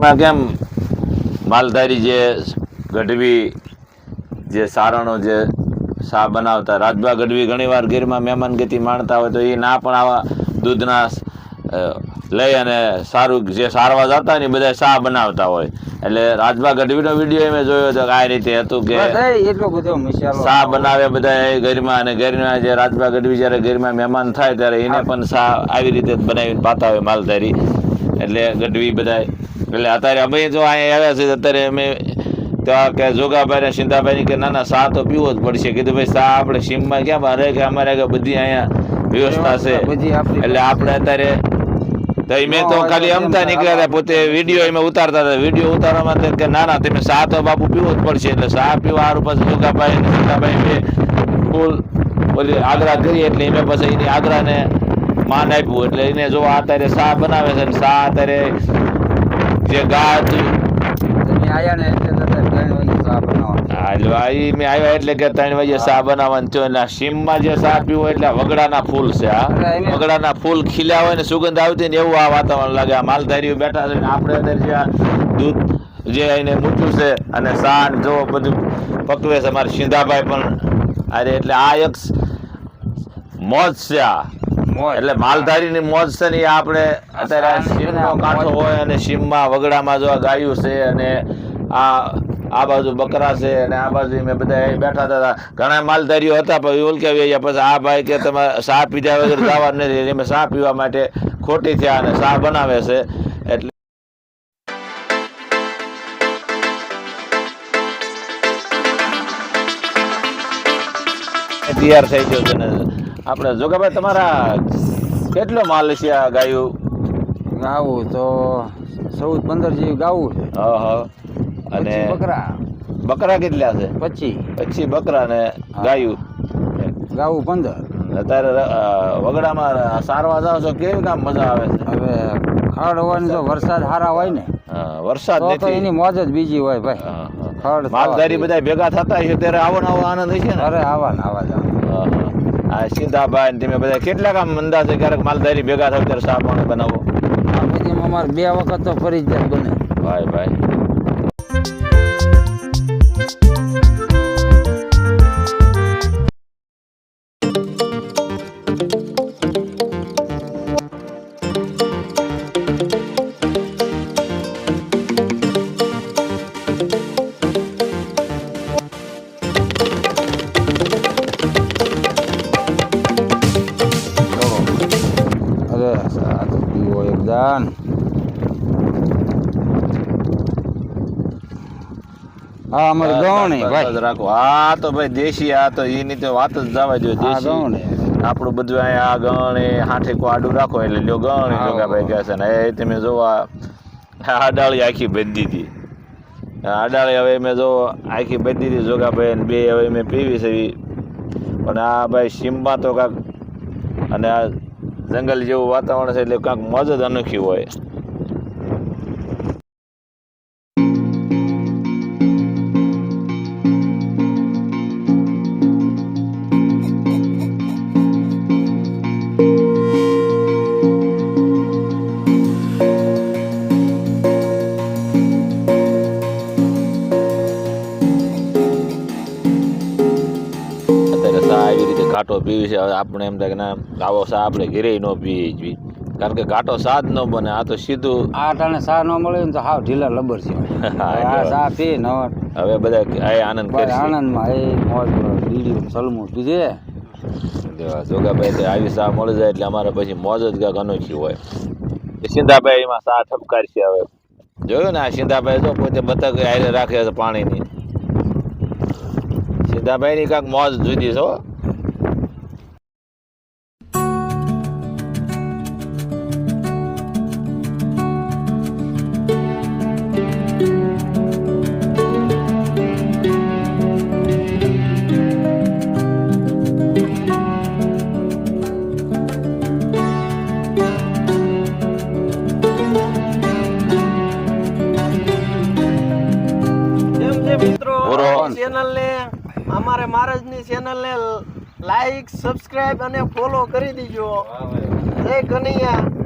કેમ માલધારી જે ગઢવી જે સારણો જે શા બનાવતા રાજભા ગઢવી ઘણીવાર ગીરમાં મહેમાનગતિ માણતા હોય તો એ ના પણ આવા દૂધના લઈ અને સારું જે સારવા જતા ને બધા શા બનાવતા હોય એટલે રાજભા ગઢવીનો વિડીયો મેં જોયો હતો કે આ રીતે હતું કે એટલો બધો શા બનાવે બધા ઘરમાં અને ઘરમાં જે રાજભા ગઢવી જ્યારે ઘરમાં મહેમાન થાય ત્યારે એને પણ શા આવી રીતે બનાવીને પાતા હોય માલધારી એટલે ગઢવી બધા એટલે અત્યારે અમે જો અહીંયા આવ્યા છે અત્યારે અમે ત્યાં કે જોગાભાઈ ને સિંધાભાઈ કે ના શા તો પીવો જ પડશે કીધું ભાઈ શા આપણે સીમમાં ક્યાં બહાર કે અમારે બધી અહીંયા વ્યવસ્થા છે એટલે આપણે અત્યારે તો મેં તો ખાલી અમતા નીકળ્યા હતા પોતે વિડીયો એમાં ઉતારતા હતા વિડીયો ઉતારવામાં કે ના તમે શા તો બાપુ પીવો જ પડશે એટલે શા પીવા સારું પછી જોગાભાઈ ને સિંધાભાઈ બે ફૂલ ઓલી આગ્રહ કરી એટલે મેં પછી એની આગ્રહને માન આપ્યું એટલે એને જો અત્યારે શા બનાવે છે ને શા અત્યારે જે ગા હતી મેં આવ્યા એટલે કે 3 વાગે શા બનાવવાનું થયું એટલે સીમમાં જે શા પીવું એટલે વગડાના ફૂલ છે આ વગડાના ફૂલ ખીલ્યા હોય ને સુગંધ આવતી ને એવું આ વાતાવરણ લાગે આ માલધારીઓ બેઠા છે ને આપણે અંદર જે દૂધ જે એને મૂક્યું છે અને શા જો બધું પકવે છે અમારે સિંધાભાઈ પણ અરે એટલે આ એક મોજ છે આ એટલે માલધારીની મોજ છે ને આપણે અત્યારે સીમનો કાંઠો હોય અને સીમમાં વગડામાં જો ગાયું છે અને આ બાજુ બકરા છે અને આ બાજુ મેં બધા બેઠા હતા ઘણા માલધારીઓ હતા પણ ઉલકાવી ગયા પછી આ ભાઈ કે તમે શા પીધા વગર જવા નથી એમ શા પીવા માટે ખોટી થયા અને શા બનાવે છે એટલે તૈયાર થઈ ગયો છે ને આપણે જોગાભાઈ તમારા કેટલો માલ છે આ ગાયું ગાવું તો 14-15 જેવી ગાવું છે અને બકરા કેટલા છે 25 બકરા ને ગાયું ગાવું 15 અત્યારે વગડામાં સારવા જાવ છો કેવી કામ મજા આવે છે હવે ખડ હોવાની તો વરસાદ સારા હોય ને વરસાદ તો એની મોજ જ બીજી હોય ભાઈ ખડ માલધારી બધા ભેગા થતા હશે ત્યારે આવો આનંદ હશે ને અરે આવા આ સિંધાભાઈ તમે બધા કેટલા કામ મંદા છે ક્યારેક માલધારી ભેગા થાય ત્યારે શા પાણી બનાવો અમારે 2 વખત તો ફરજિયાત બને ભાઈ દાન હા અમારે ગવણી ભાઈ રાખો આ તો ભાઈ દેશી આ તો એની તો વાત જ જવા જોઈએ દેશી આપણું બધું અહીંયા આ ગવણી હાઠેકો આડું રાખો એટલે લ્યો ગવણી જોગાભાઈ કહે છે ને એ તમે જોવા આ ડાળી આખી બંધી દીધી આ ડાળી હવે મેં જો આખી બંધી દીધી જોગાભાઈ ને 2 હવે મેં પીવી છે પણ આ ભાઈ સીમમાં તો કાંક અને આ જંગલ જેવું વાતાવરણ છે એટલે કાંઈક મોજ જ અનોખી હોય એવી રીતે ઘાટો પીવી છે આપણે એમ થાય કે ના આવો શા આપણે ઘરે ન પીએ જોઈએ કારણ કે ઘાટો શા જ ન બને આ તો સીધું આ ટાણે શા ન મળે ને તો હાવ ઢીલા લબર છે આ શા પી ન હવે બધા આનંદ કરે આનંદમાં એ મોજ બીડી સલમું પીજે જોગાભાઈ તો આવી શા મળી જાય એટલે અમારે પછી મોજ જ કાંઈક અનોખી હોય સિંધાભાઈ એમાં શા ઠપકાર છે હવે જોયું ને આ સિંધાભાઈ જો પોતે બતક આયરે રાખે છે પાણીની સિંધાભાઈની કાંઈક મોજ જુદી છો ચેનલ ને અમારે મહારાજની ચેનલ ને લાઈક સબસ્ક્રાઇબ અને ફોલો કરી દીજો જય કનૈયા।